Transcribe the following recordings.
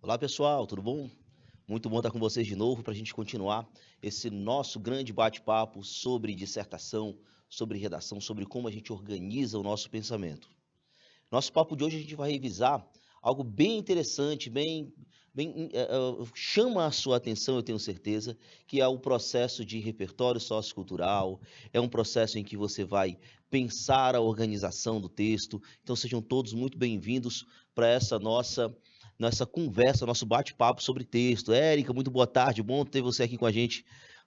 Olá pessoal, tudo bom? Muito bom estar com vocês de novo para a gente continuar esse nosso grande bate-papo sobre dissertação, sobre redação, sobre como a gente organiza o nosso pensamento. Nosso papo de hoje a gente vai revisar algo bem interessante, chama a sua atenção, eu tenho certeza, que é o processo de repertório sociocultural, é um processo em que você vai pensar a organização do texto. Então sejam todos muito bem-vindos para essa nossa conversa, nosso bate-papo sobre texto. Érica, muito boa tarde, bom ter você aqui com a gente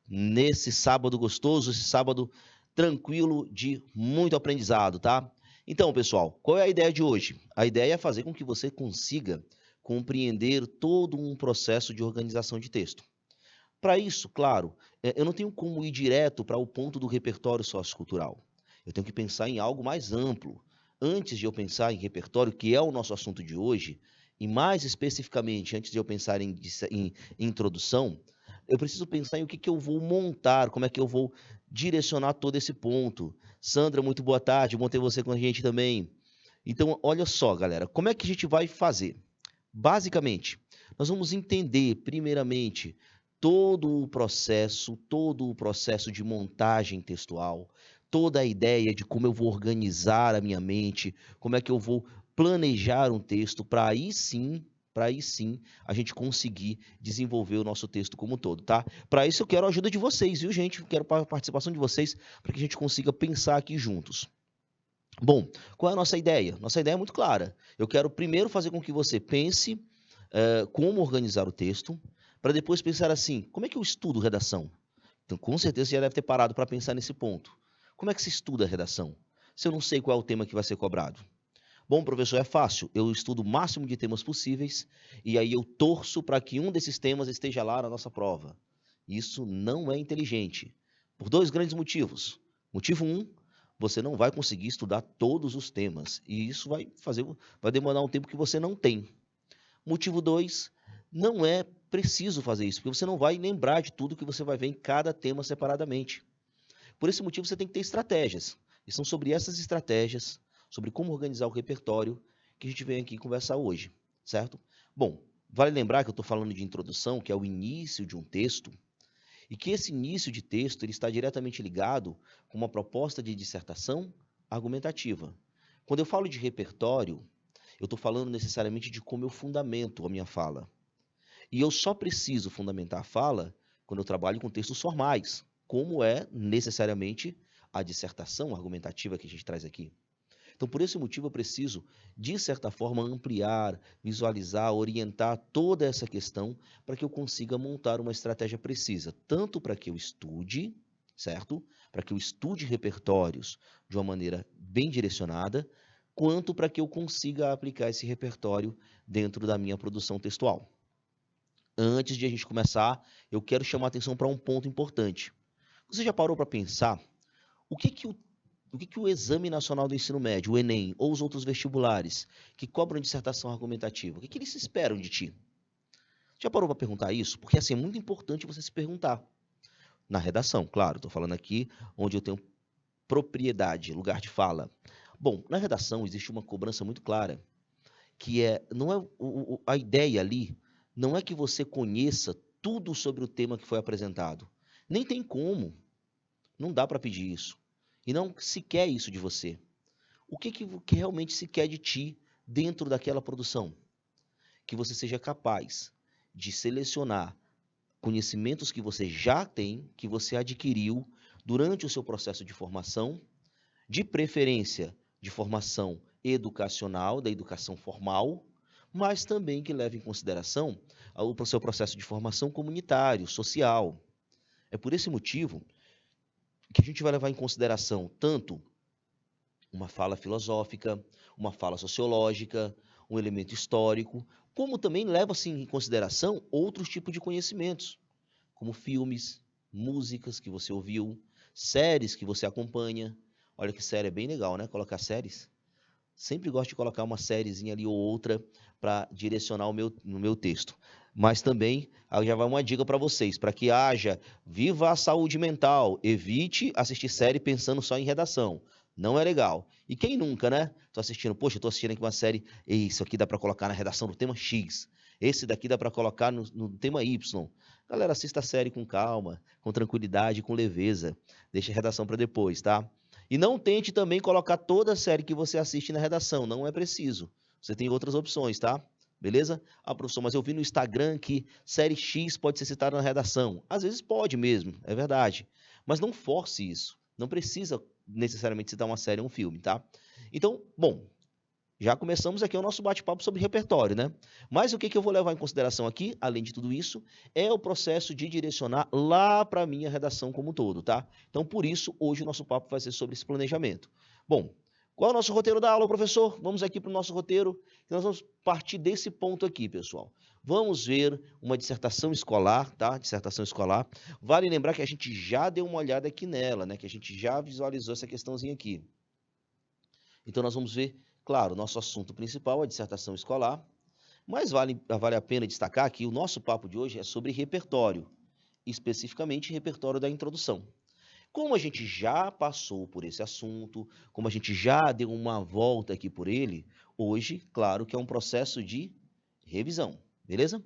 nesse sábado gostoso, esse sábado tranquilo de muito aprendizado, tá? Então, pessoal, qual é a ideia de hoje? A ideia é fazer com que você consiga compreender todo um processo de organização de texto. Para isso, claro, eu não tenho como ir direto para o ponto do repertório sociocultural. Eu tenho que pensar em algo mais amplo. Antes de eu pensar em repertório, que é o nosso assunto de hoje, e mais especificamente, antes de eu pensar em introdução, eu preciso pensar em o que eu vou montar, como é que eu vou direcionar todo esse ponto. Sandra, muito boa tarde, bom ter você com a gente também. Então, olha só, galera, como é que a gente vai fazer? Basicamente, nós vamos entender, primeiramente, todo o processo de montagem textual, toda a ideia de como eu vou organizar a minha mente, como é que eu vou planejar um texto para aí sim a gente conseguir desenvolver o nosso texto como um todo, tá? Para isso eu quero a ajuda de vocês, viu, gente? Quero a participação de vocês para que a gente consiga pensar aqui juntos. Bom, qual é a nossa ideia? Nossa ideia é muito clara. Eu quero primeiro fazer com que você pense como organizar o texto, para depois pensar assim, como é que eu estudo redação? Então, com certeza, você já deve ter parado para pensar nesse ponto. Como é que se estuda a redação? Se eu não sei qual é o tema que vai ser cobrado. Bom, professor, é fácil. Eu estudo o máximo de temas possíveis e aí eu torço para que um desses temas esteja lá na nossa prova. Isso não é inteligente. Por dois grandes motivos. Motivo um, você não vai conseguir estudar todos os temas e isso vai demorar um tempo que você não tem. Motivo 2, não é preciso fazer isso, porque você não vai lembrar de tudo que você vai ver em cada tema separadamente. Por esse motivo, você tem que ter estratégias. E são sobre essas estratégias, sobre como organizar o repertório, que a gente vem aqui conversar hoje, certo? Bom, vale lembrar que eu estou falando de introdução, que é o início de um texto, e que esse início de texto ele está diretamente ligado com uma proposta de dissertação argumentativa. Quando eu falo de repertório, eu estou falando necessariamente de como eu fundamento a minha fala. E eu só preciso fundamentar a fala quando eu trabalho com textos formais, como é necessariamente a dissertação argumentativa que a gente traz aqui. Então, por esse motivo, eu preciso, de certa forma, ampliar, visualizar, orientar toda essa questão para que eu consiga montar uma estratégia precisa, tanto para que eu estude, certo? Para que eu estude repertórios de uma maneira bem direcionada, quanto para que eu consiga aplicar esse repertório dentro da minha produção textual. Antes de a gente começar, eu quero chamar a atenção para um ponto importante. Você já parou para pensar o que o Exame Nacional do Ensino Médio, o Enem, ou os outros vestibulares que cobram dissertação argumentativa, o que eles esperam de ti? Já parou para perguntar isso? Porque assim, é muito importante você se perguntar. Na redação, claro, estou falando aqui onde eu tenho propriedade, lugar de fala. Bom, na redação existe uma cobrança muito clara, que não é a ideia ali não é que você conheça tudo sobre o tema que foi apresentado. Nem tem como. Não dá para pedir isso. E não se quer isso de você. O que realmente se quer de ti dentro daquela produção? Que você seja capaz de selecionar conhecimentos que você já tem, que você adquiriu durante o seu processo de formação, de preferência de formação educacional, da educação formal, mas também que leve em consideração o seu processo de formação comunitário, social. É por esse motivo que a gente vai levar em consideração tanto uma fala filosófica, uma fala sociológica, um elemento histórico, como também leva-se em consideração outros tipos de conhecimentos, como filmes, músicas que você ouviu, séries que você acompanha. Olha que série é bem legal, né? Colocar séries. Sempre gosto de colocar uma sériezinha ali ou outra para direcionar no meu texto. Mas também, aí já vai uma dica para vocês, para que haja viva a saúde mental, evite assistir série pensando só em redação. Não é legal. E quem nunca, né? Tô assistindo aqui uma série, isso aqui dá para colocar na redação do tema X. Esse daqui dá para colocar no tema Y. Galera, assista a série com calma, com tranquilidade, com leveza. Deixa a redação para depois, tá? E não tente também colocar toda a série que você assiste na redação, não é preciso. Você tem outras opções, tá? Beleza? Ah, professor, mas eu vi no Instagram que série X pode ser citada na redação. Às vezes pode mesmo, é verdade. Mas não force isso. Não precisa necessariamente citar uma série ou um filme, tá? Então, bom, já começamos aqui o nosso bate-papo sobre repertório, né? Mas o que eu vou levar em consideração aqui, além de tudo isso, é o processo de direcionar lá para a minha redação como um todo, tá? Então, por isso, hoje o nosso papo vai ser sobre esse planejamento. Bom, qual é o nosso roteiro da aula, professor? Vamos aqui para o nosso roteiro, que nós vamos partir desse ponto aqui, pessoal. Vamos ver uma dissertação escolar, tá? Dissertação escolar. Vale lembrar que a gente já deu uma olhada aqui nela, né? Que a gente já visualizou essa questãozinha aqui. Então, nós vamos ver, claro, nosso assunto principal, a dissertação escolar, mas vale a pena destacar que o nosso papo de hoje é sobre repertório, especificamente repertório da introdução. Como a gente já passou por esse assunto, como a gente já deu uma volta aqui por ele, hoje, claro que é um processo de revisão, beleza?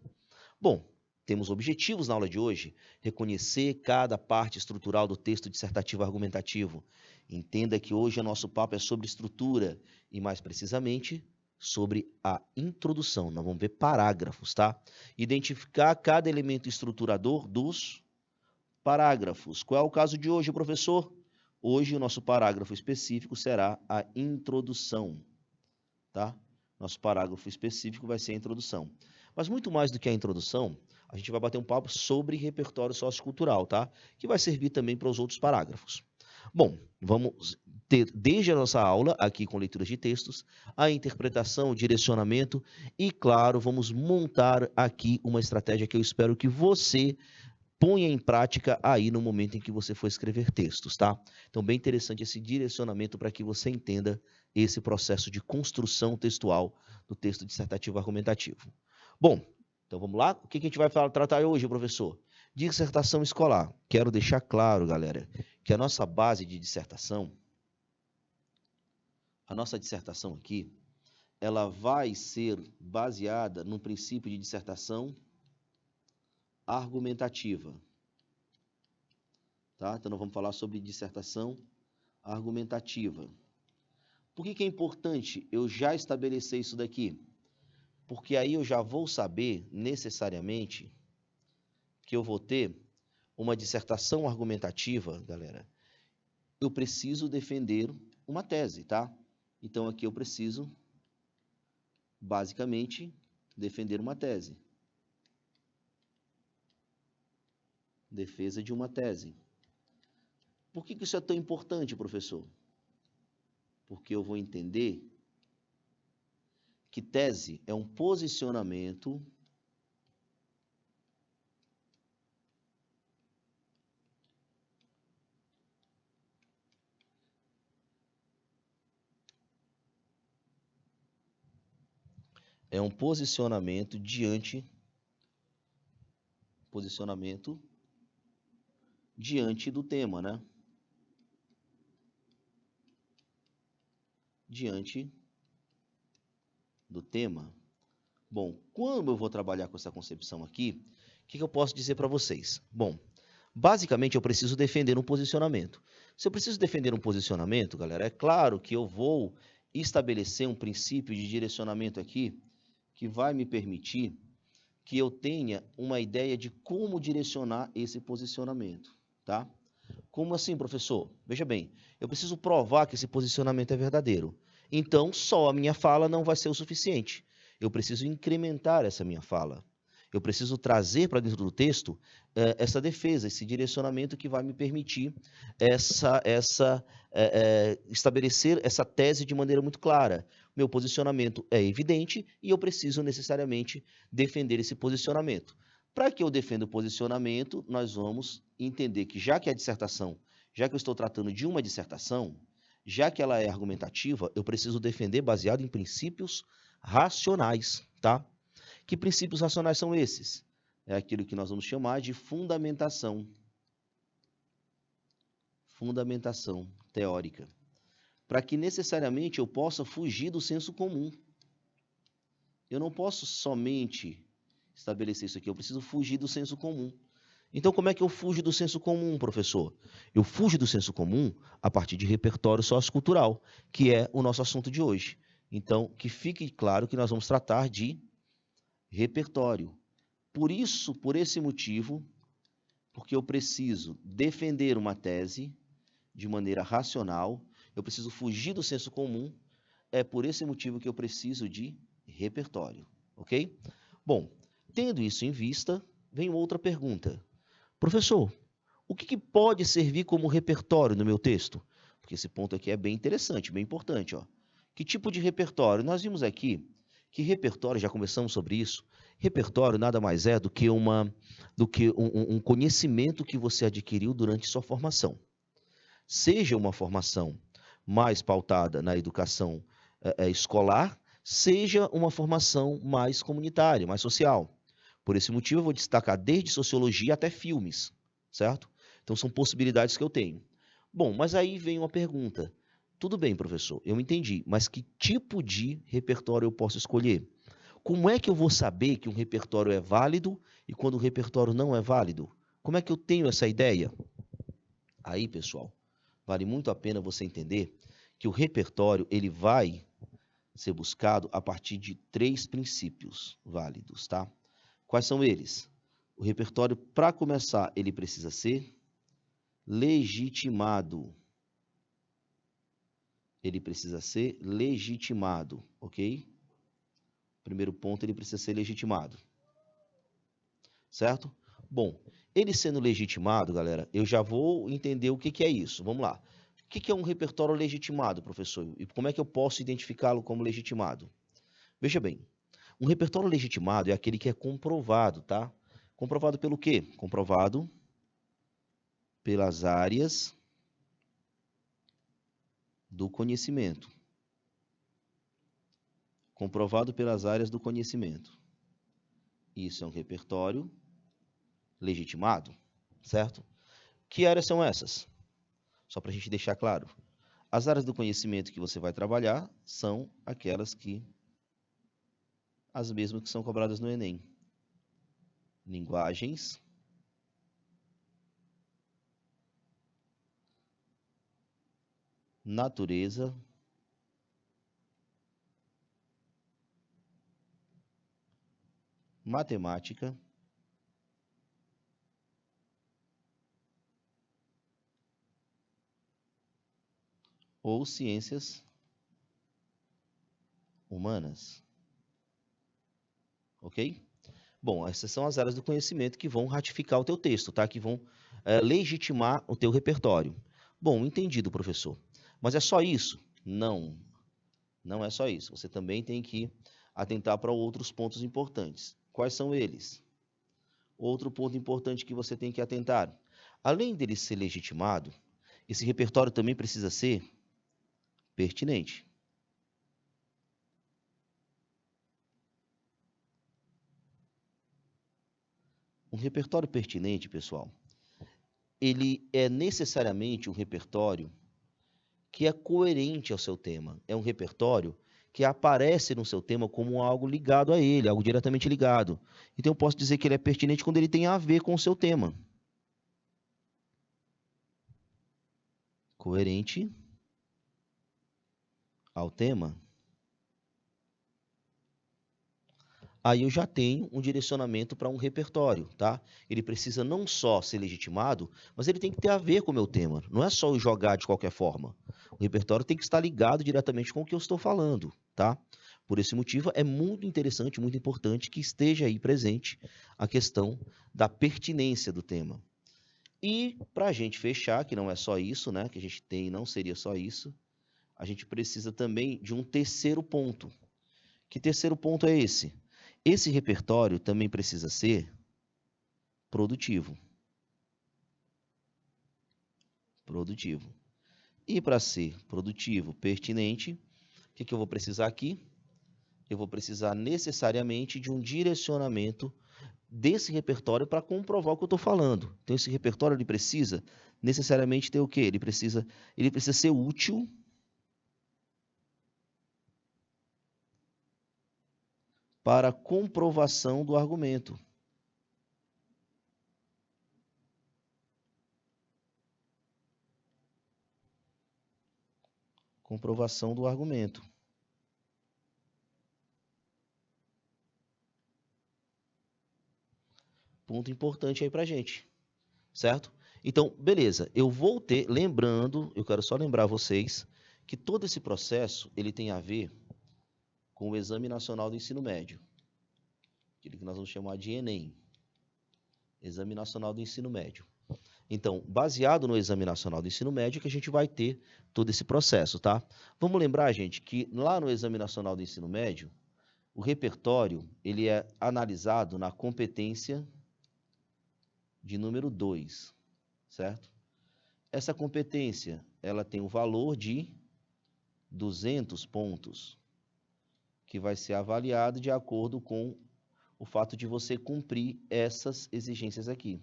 Bom, temos objetivos na aula de hoje: reconhecer cada parte estrutural do texto dissertativo argumentativo. Entenda que hoje o nosso papo é sobre estrutura e, mais precisamente, sobre a introdução. Nós vamos ver parágrafos, tá? Identificar cada elemento estruturador dos parágrafos. Qual é o caso de hoje, professor? Hoje o nosso parágrafo específico será a introdução, tá? Nosso parágrafo específico vai ser a introdução. Mas muito mais do que a introdução, a gente vai bater um papo sobre repertório sociocultural, tá? Que vai servir também para os outros parágrafos. Bom, vamos ter desde a nossa aula, aqui com leituras de textos, a interpretação, o direcionamento e, claro, vamos montar aqui uma estratégia que eu espero que você ponha em prática aí no momento em que você for escrever textos, tá? Então, bem interessante esse direcionamento para que você entenda esse processo de construção textual do texto dissertativo argumentativo. Bom, então vamos lá? O que a gente vai tratar hoje, professor? Dissertação escolar. Quero deixar claro, galera, que a nossa base de dissertação, a nossa dissertação aqui, ela vai ser baseada no princípio de dissertação argumentativa. Tá? Então, nós vamos falar sobre dissertação argumentativa. Por que é importante eu já estabelecer isso daqui? Porque aí eu já vou saber, necessariamente, que eu vou ter uma dissertação argumentativa, galera. Eu preciso defender uma tese, tá? Então, aqui eu preciso, basicamente, defender uma tese. Defesa de uma tese. Por que isso é tão importante, professor? Porque eu vou entender que tese é um posicionamento diante do tema, né? Diante do tema. Bom, quando eu vou trabalhar com essa concepção aqui, o que eu posso dizer para vocês? Bom, basicamente eu preciso defender um posicionamento. Se eu preciso defender um posicionamento, galera, é claro que eu vou estabelecer um princípio de direcionamento aqui que vai me permitir que eu tenha uma ideia de como direcionar esse posicionamento, tá? Como assim, professor? Veja bem, eu preciso provar que esse posicionamento é verdadeiro. Então, só a minha fala não vai ser o suficiente. Eu preciso incrementar essa minha fala. Eu preciso trazer para dentro do texto essa defesa, esse direcionamento que vai me permitir estabelecer essa tese de maneira muito clara. Meu posicionamento é evidente e eu preciso necessariamente defender esse posicionamento. Para que eu defenda o posicionamento, nós vamos entender que já que a dissertação, já que eu estou tratando de uma dissertação, já que ela é argumentativa, eu preciso defender baseado em princípios racionais, tá? Que princípios racionais são esses? É aquilo que nós vamos chamar de fundamentação. Fundamentação teórica. Para que necessariamente eu possa fugir do senso comum. Eu não posso somente estabelecer isso aqui? Eu preciso fugir do senso comum. Então, como é que eu fujo do senso comum, professor? Eu fujo do senso comum a partir de repertório sociocultural, que é o nosso assunto de hoje. Então, que fique claro que nós vamos tratar de repertório. Por isso, por esse motivo, porque eu preciso defender uma tese de maneira racional, eu preciso fugir do senso comum, é por esse motivo que eu preciso de repertório, ok? Bom, tendo isso em vista, vem outra pergunta. Professor, o que pode servir como repertório no meu texto? Porque esse ponto aqui é bem interessante, bem importante. Ó. Que tipo de repertório? Nós vimos aqui que repertório, já começamos sobre isso, repertório nada mais é do que um conhecimento que você adquiriu durante sua formação. Seja uma formação mais pautada na educação escolar, seja uma formação mais comunitária, mais social. Por esse motivo, eu vou destacar desde sociologia até filmes, certo? Então, são possibilidades que eu tenho. Bom, mas aí vem uma pergunta. Tudo bem, professor, eu entendi, mas que tipo de repertório eu posso escolher? Como é que eu vou saber que um repertório é válido e quando o repertório não é válido? Como é que eu tenho essa ideia? Aí, pessoal, vale muito a pena você entender que o repertório ele vai ser buscado a partir de 3 princípios válidos, tá? Quais são eles? O repertório, para começar, ele precisa ser legitimado. Ele precisa ser legitimado, ok? Primeiro ponto, ele precisa ser legitimado. Certo? Bom, ele sendo legitimado, galera, eu já vou entender o que é isso. Vamos lá. O que é um repertório legitimado, professor? E como é que eu posso identificá-lo como legitimado? Veja bem, um repertório legitimado é aquele que é comprovado, tá? Comprovado pelo quê? Comprovado pelas áreas do conhecimento. Comprovado pelas áreas do conhecimento. Isso é um repertório legitimado, certo? Que áreas são essas? Só para a gente deixar claro. As áreas do conhecimento que você vai trabalhar são aquelas as mesmas que são cobradas no Enem. Linguagens, natureza, matemática, ou ciências humanas. Ok? Bom, essas são as áreas do conhecimento que vão ratificar o teu texto, tá? Que vão legitimar o teu repertório. Bom, entendido, professor. Mas é só isso? Não, não é só isso. Você também tem que atentar para outros pontos importantes. Quais são eles? Outro ponto importante que você tem que atentar. Além dele ser legitimado, esse repertório também precisa ser pertinente. Um repertório pertinente, pessoal, ele é necessariamente um repertório que é coerente ao seu tema. É um repertório que aparece no seu tema como algo ligado a ele, algo diretamente ligado. Então eu posso dizer que ele é pertinente quando ele tem a ver com o seu tema. Coerente ao tema. Aí eu já tenho um direcionamento para um repertório, tá? Ele precisa não só ser legitimado, mas ele tem que ter a ver com o meu tema. Não é só eu jogar de qualquer forma. O repertório tem que estar ligado diretamente com o que eu estou falando, tá? Por esse motivo, é muito interessante, muito importante que esteja aí presente a questão da pertinência do tema. E para a gente fechar, que não é só isso, né? Que a gente tem, não seria só isso, a gente precisa também de um terceiro ponto. Que terceiro ponto é esse? Esse repertório também precisa ser produtivo. Produtivo. E para ser produtivo, pertinente, o que eu vou precisar aqui? Eu vou precisar necessariamente de um direcionamento desse repertório para comprovar o que eu estou falando. Então, esse repertório ele precisa necessariamente ter o quê? Ele precisa ser útil para comprovação do argumento. Comprovação do argumento. Ponto importante aí pra gente, certo? Então, beleza, eu vou ter, lembrando, eu quero só lembrar vocês que todo esse processo, ele tem a ver com o Exame Nacional do Ensino Médio, aquele que nós vamos chamar de Enem, Exame Nacional do Ensino Médio. Então, baseado no Exame Nacional do Ensino Médio, que a gente vai ter todo esse processo, tá? Vamos lembrar, gente, que lá no Exame Nacional do Ensino Médio, o repertório, ele é analisado na competência de número 2, certo? Essa competência, ela tem um valor de 200 pontos, que vai ser avaliado de acordo com o fato de você cumprir essas exigências aqui,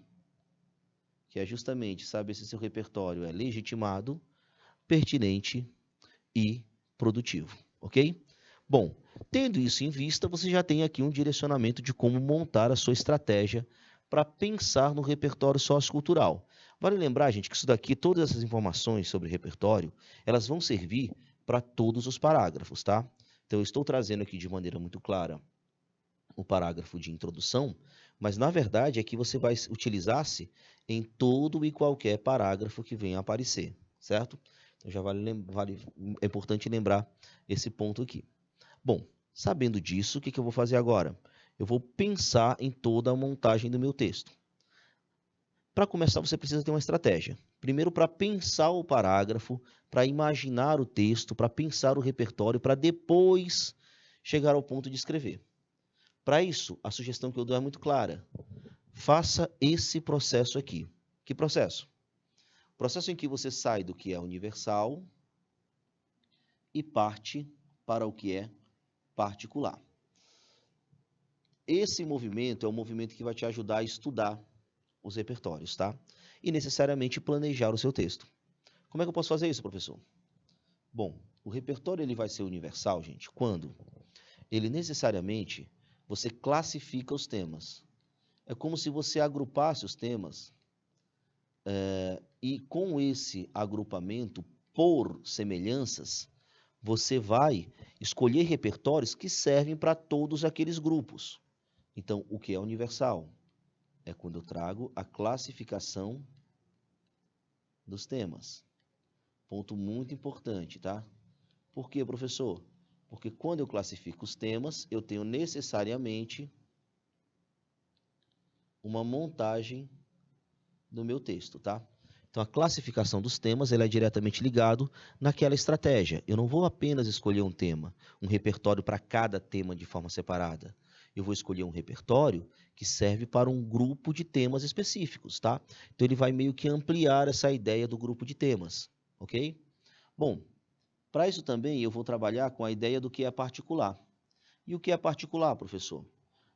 que é justamente saber se seu repertório é legitimado, pertinente e produtivo, ok? Bom, tendo isso em vista, você já tem aqui um direcionamento de como montar a sua estratégia para pensar no repertório sociocultural. Vale lembrar, gente, que isso daqui, todas essas informações sobre repertório, elas vão servir para todos os parágrafos, tá? Então, eu estou trazendo aqui de maneira muito clara o parágrafo de introdução, mas, na verdade, aqui você vai utilizar-se em todo e qualquer parágrafo que venha a aparecer, certo? Então, já é importante lembrar esse ponto aqui. Bom, sabendo disso, o que eu vou fazer agora? Eu vou pensar em toda a montagem do meu texto. Para começar, você precisa ter uma estratégia. Primeiro, para pensar o parágrafo, para imaginar o texto, para pensar o repertório, para depois chegar ao ponto de escrever. Para isso, a sugestão que eu dou é muito clara. Faça esse processo aqui. Que processo? O processo em que você sai do que é universal e parte para o que é particular. Esse movimento é um movimento que vai te ajudar a estudar os repertórios, tá? E necessariamente planejar o seu texto. Como é que eu posso fazer isso, professor? Bom, o repertório ele vai ser universal, gente, quando ele necessariamente você classifica os temas. É como se você agrupasse os temas e com esse agrupamento por semelhanças, você vai escolher repertórios que servem para todos aqueles grupos. Então, o que é universal? É quando eu trago a classificação dos temas. Ponto muito importante, tá? Por quê, professor? Porque quando eu classifico os temas, eu tenho necessariamente uma montagem do meu texto, tá? Então, a classificação dos temas ela é diretamente ligado naquela estratégia. Eu não vou apenas escolher um tema, um repertório para cada tema de forma separada. Eu vou escolher um repertório que serve para um grupo de temas específicos, tá? Então, ele vai meio que ampliar essa ideia do grupo de temas, ok? Bom, para isso também eu vou trabalhar com a ideia do que é particular. E o que é particular, professor?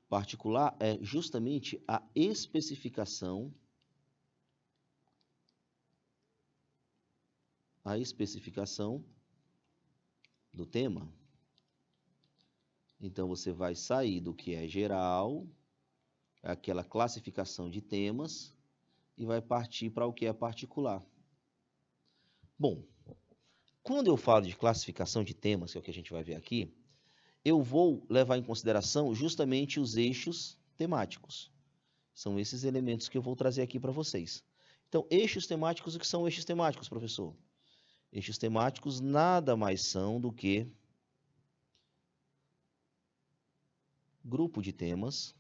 Particular é justamente a especificação do tema. Então, você vai sair do que é geral, aquela classificação de temas, e vai partir para o que é particular. Bom, quando eu falo de classificação de temas, que é o que a gente vai ver aqui, eu vou levar em consideração justamente os eixos temáticos. São esses elementos que eu vou trazer aqui para vocês. Então, eixos temáticos, o que são eixos temáticos, professor? Eixos temáticos nada mais são do que grupo de temas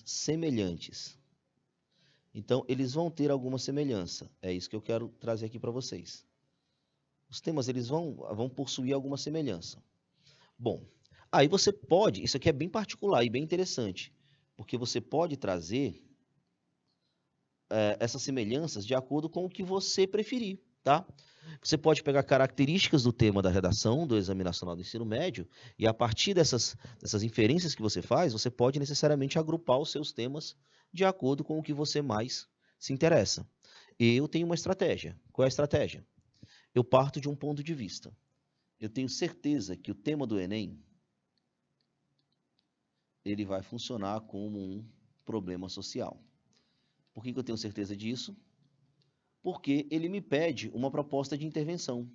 semelhantes. Então, eles vão ter alguma semelhança. É isso que eu quero trazer aqui para vocês. Os temas eles vão possuir alguma semelhança. Bom, aí você pode, isso aqui é bem particular e bem interessante, porque você pode trazer essas semelhanças de acordo com o que você preferir, tá? Você pode pegar características do tema da redação do Exame Nacional do Ensino Médio e a partir dessas inferências que você faz, você pode necessariamente agrupar os seus temas de acordo com o que você mais se interessa. Eu tenho uma estratégia. Qual é a estratégia? Eu parto de um ponto de vista. Eu tenho certeza que o tema do Enem ele vai funcionar como um problema social. Por que eu tenho certeza disso? Porque ele me pede uma proposta de intervenção.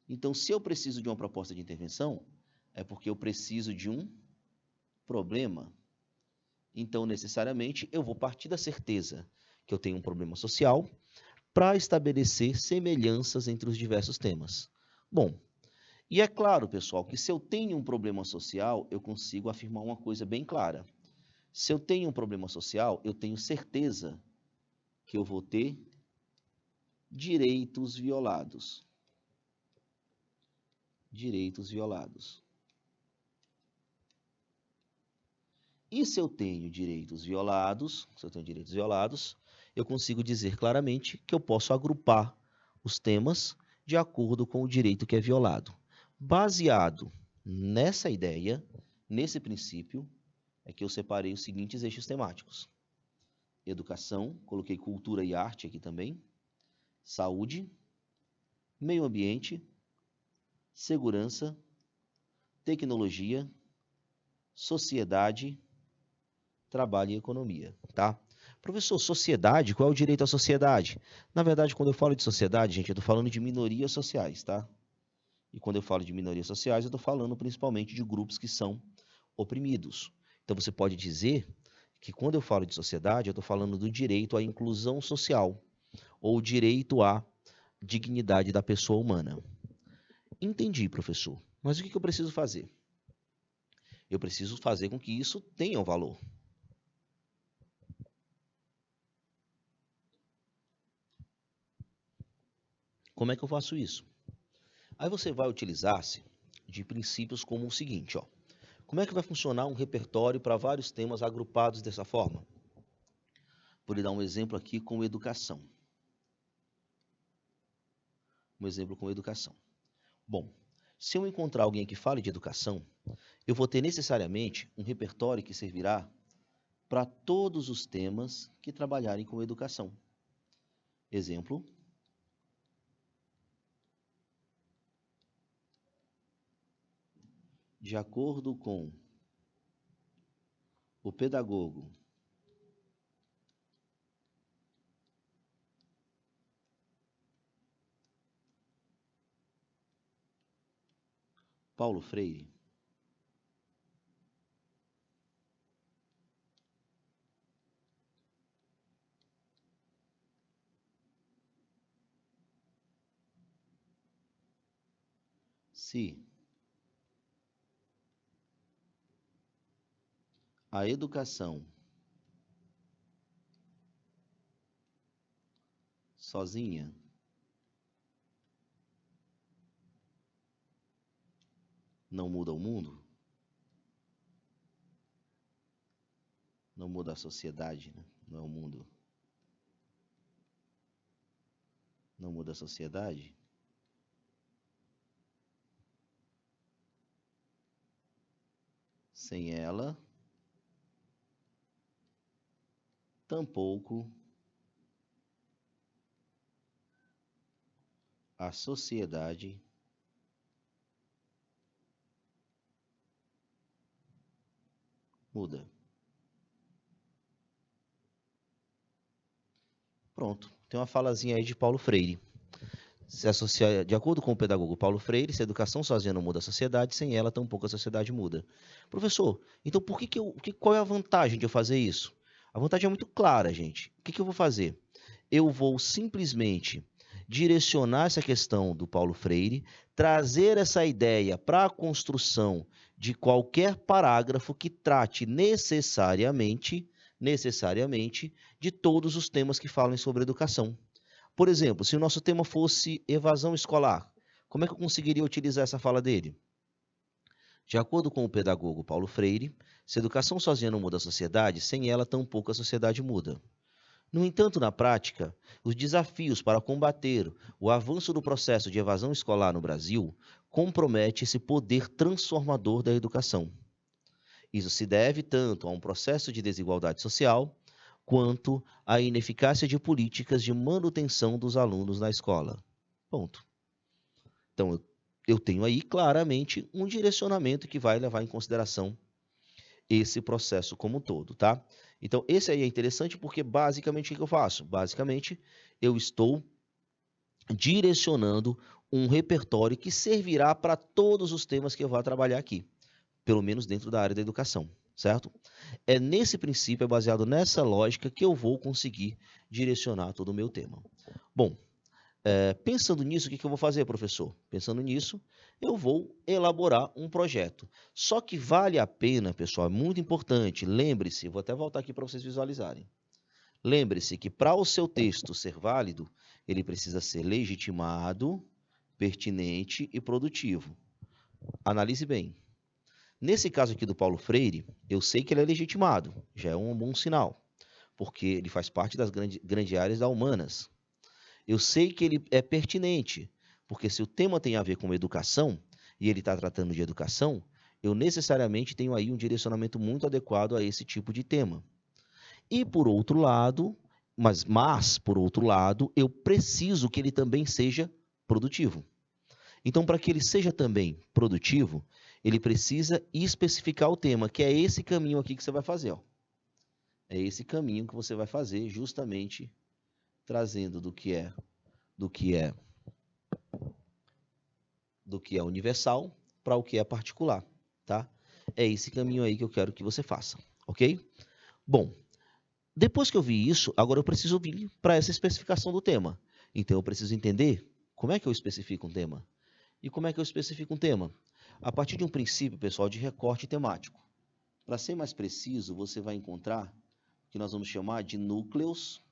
Então, se eu preciso de uma proposta de intervenção, é porque eu preciso de um problema. Então, necessariamente, eu vou partir da certeza que eu tenho um problema social para estabelecer semelhanças entre os diversos temas. Bom, e é claro, pessoal, que se eu tenho um problema social, eu consigo afirmar uma coisa bem clara. Se eu tenho um problema social, eu tenho certeza que eu vou ter direitos violados. Direitos violados. E se eu tenho direitos violados, eu consigo dizer claramente que eu posso agrupar os temas de acordo com o direito que é violado. Baseado nessa ideia, nesse princípio, é que eu separei os seguintes eixos temáticos. Educação, coloquei cultura e arte aqui também. Saúde, meio ambiente, segurança, tecnologia, sociedade, trabalho e economia, tá? Professor, sociedade, qual é o direito à sociedade? Na verdade, quando eu falo de sociedade, gente, eu estou falando de minorias sociais, tá? E quando eu falo de minorias sociais, eu estou falando principalmente de grupos que são oprimidos. Então, você pode dizer que quando eu falo de sociedade, eu estou falando do direito à inclusão social, ou direito à dignidade da pessoa humana. Entendi, professor. Mas o que eu preciso fazer? Eu preciso fazer com que isso tenha um valor. Como é que eu faço isso? Aí você vai utilizar-se de princípios como o seguinte, ó. Como é que vai funcionar um repertório para vários temas agrupados dessa forma? Vou lhe dar um exemplo aqui com educação. Um exemplo com educação. Bom, se eu encontrar alguém que fale de educação, eu vou ter necessariamente um repertório que servirá para todos os temas que trabalharem com educação. Exemplo. De acordo com o pedagogo Paulo Freire, se a educação sozinha não muda o mundo, não muda a sociedade, né? Não é o mundo. Não muda a sociedade. Sem ela, tampouco a sociedade muda. Pronto, tem uma falazinha aí de Paulo Freire. De acordo com o pedagogo Paulo Freire, se a educação sozinha não muda a sociedade, sem ela tampouco a sociedade muda. Professor, então qual é a vantagem de eu fazer isso? A vantagem é muito clara, gente. O que eu vou fazer? Eu vou simplesmente direcionar essa questão do Paulo Freire, trazer essa ideia para a construção de qualquer parágrafo que trate necessariamente de todos os temas que falem sobre educação. Por exemplo, se o nosso tema fosse evasão escolar, como é que eu conseguiria utilizar essa fala dele? De acordo com o pedagogo Paulo Freire, se a educação sozinha não muda a sociedade, sem ela tampouco a sociedade muda. No entanto, na prática, os desafios para combater o avanço do processo de evasão escolar no Brasil compromete esse poder transformador da educação. Isso se deve tanto a um processo de desigualdade social, quanto à ineficácia de políticas de manutenção dos alunos na escola. Ponto. Então, eu tenho aí claramente um direcionamento que vai levar em consideração esse processo como um todo, tá? Então, esse aí é interessante porque, basicamente, o que eu faço? Basicamente, eu estou direcionando um repertório que servirá para todos os temas que eu vou trabalhar aqui, pelo menos dentro da área da educação, certo? É nesse princípio, é baseado nessa lógica que eu vou conseguir direcionar todo o meu tema. Bom, pensando nisso, o que eu vou fazer, professor? Pensando nisso, eu vou elaborar um projeto. Só que vale a pena, pessoal, é muito importante, lembre-se, vou até voltar aqui para vocês visualizarem. Lembre-se que para o seu texto ser válido, ele precisa ser legitimado, pertinente e produtivo. Analise bem. Nesse caso aqui do Paulo Freire, eu sei que ele é legitimado, já é um bom sinal, porque ele faz parte das grandes áreas da humanas. Eu sei que ele é pertinente, porque se o tema tem a ver com educação, e ele está tratando de educação, eu necessariamente tenho aí um direcionamento muito adequado a esse tipo de tema. E por outro lado, mas por outro lado, eu preciso que ele também seja produtivo. Então, para que ele seja também produtivo, ele precisa especificar o tema, que é esse caminho aqui que você vai fazer. Ó. É esse caminho que você vai fazer, justamente trazendo do que é universal para o que é particular, tá? É esse caminho aí que eu quero que você faça, ok? Bom, depois que eu vi isso, agora eu preciso vir para essa especificação do tema. Então, eu preciso entender como é que eu especifico um tema. E como é que eu especifico um tema? A partir de um princípio, pessoal, de recorte temático. Para ser mais preciso, você vai encontrar o que nós vamos chamar de núcleos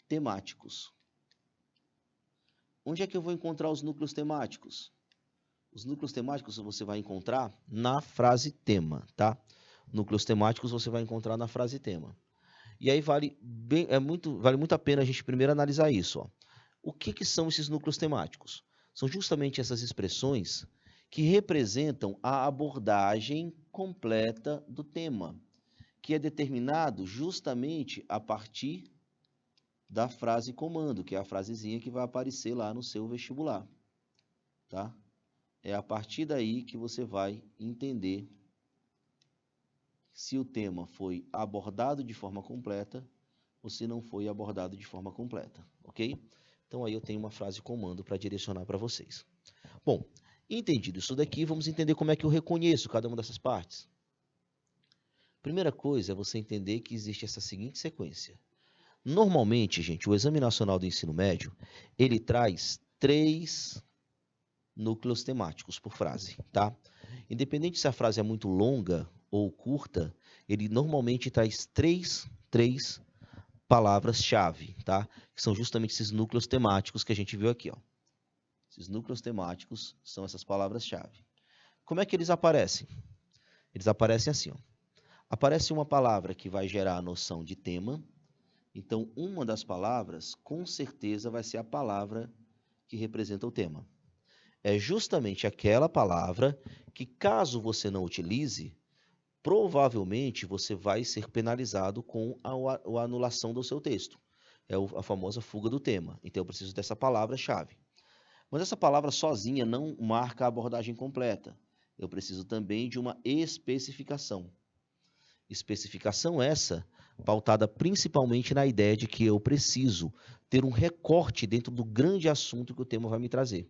temáticos. Onde é que eu vou encontrar os núcleos temáticos? Os núcleos temáticos você vai encontrar na frase tema, tá? Núcleos temáticos você vai encontrar na frase tema. E aí vale muito a pena a gente primeiro analisar isso. Ó. O que são esses núcleos temáticos? São justamente essas expressões que representam a abordagem completa do tema, que é determinado justamente a partir da frase comando, que é a frasezinha que vai aparecer lá no seu vestibular, tá? É a partir daí que você vai entender se o tema foi abordado de forma completa ou se não foi abordado de forma completa, ok? Então aí eu tenho uma frase comando para direcionar para vocês. Bom, entendido isso daqui, vamos entender como é que eu reconheço cada uma dessas partes. Primeira coisa é você entender que existe essa seguinte sequência. Normalmente, gente, o Exame Nacional do Ensino Médio, ele traz 3 núcleos temáticos por frase, tá? Independente se a frase é muito longa ou curta, ele normalmente traz três palavras-chave, tá? Que são justamente esses núcleos temáticos que a gente viu aqui, ó. Esses núcleos temáticos são essas palavras-chave. Como é que eles aparecem? Eles aparecem assim, ó. Aparece uma palavra que vai gerar a noção de tema. Então, uma das palavras, com certeza, vai ser a palavra que representa o tema. É justamente aquela palavra que, caso você não utilize, provavelmente você vai ser penalizado com a anulação do seu texto. É a famosa fuga do tema. Então, eu preciso dessa palavra-chave. Mas essa palavra sozinha não marca a abordagem completa. Eu preciso também de uma especificação. Especificação essa pautada principalmente na ideia de que eu preciso ter um recorte dentro do grande assunto que o tema vai me trazer.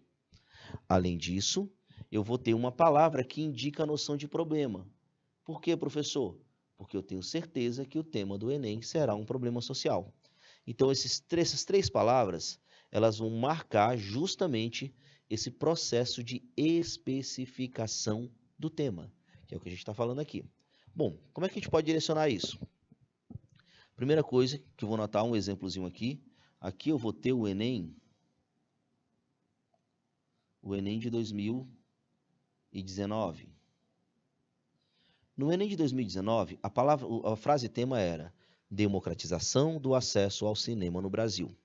Além disso, eu vou ter uma palavra que indica a noção de problema. Por quê, professor? Porque eu tenho certeza que o tema do Enem será um problema social. Então, essas 3 palavras, elas vão marcar justamente esse processo de especificação do tema, que é o que a gente está falando aqui. Bom, como é que a gente pode direcionar isso? Primeira coisa, que eu vou anotar um exemplozinho aqui. Aqui eu vou ter o Enem de 2019. No Enem de 2019, a frase tema era democratização do acesso ao cinema no Brasil.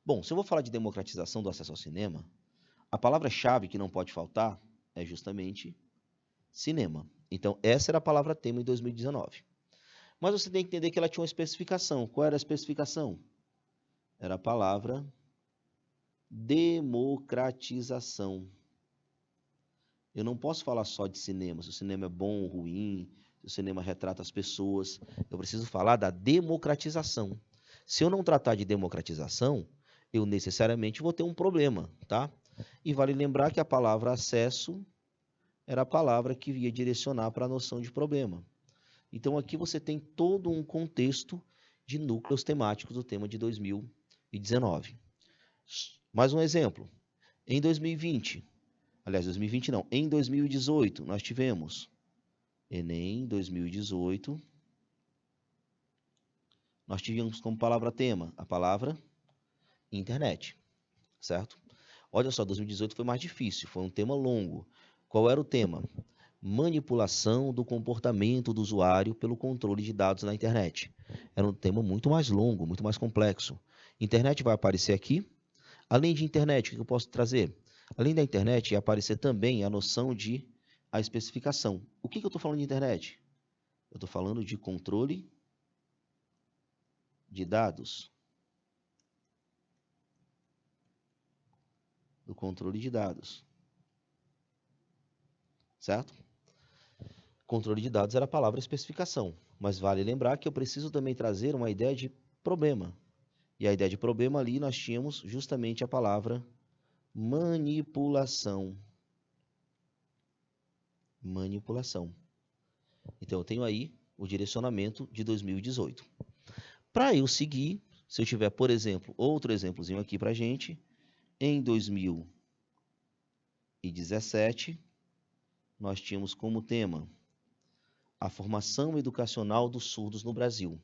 Bom, se eu vou falar de democratização do acesso ao cinema, a palavra-chave que não pode faltar é justamente cinema. Então, essa era a palavra tema em 2019. Mas você tem que entender que ela tinha uma especificação. Qual era a especificação? Era a palavra Democratização. Eu não posso falar só de cinema, se o cinema é bom ou ruim, se o cinema retrata as pessoas. Eu preciso falar da democratização. Se eu não tratar de democratização, eu necessariamente vou ter um problema, tá? E vale lembrar que a palavra acesso era a palavra que ia direcionar para a noção de problema. Então aqui você tem todo um contexto de núcleos temáticos do tema de 2019. Mais um exemplo. Em 2020, aliás, 2020 não, em 2018, nós tivemos Enem 2018, nós tivemos como palavra tema a palavra internet, certo? Olha só, 2018 foi mais difícil, foi um tema longo. Qual era o tema? Manipulação do comportamento do usuário pelo controle de dados na internet. Era um tema muito mais longo, muito mais complexo. Internet vai aparecer aqui. Além de internet, o que eu posso trazer? Além da internet, ia aparecer também a noção de a especificação. O que eu estou falando de internet? Eu estou falando de controle de dados. Do controle de dados. Certo? Controle de dados era a palavra especificação, mas vale lembrar que eu preciso também trazer uma ideia de problema. E a ideia de problema ali nós tínhamos justamente a palavra manipulação. Manipulação. Então eu tenho aí o direcionamento de 2018. Para eu seguir, se eu tiver, por exemplo, outro exemplozinho aqui para a gente, em 2017, nós tínhamos como tema a formação educacional dos surdos no Brasil.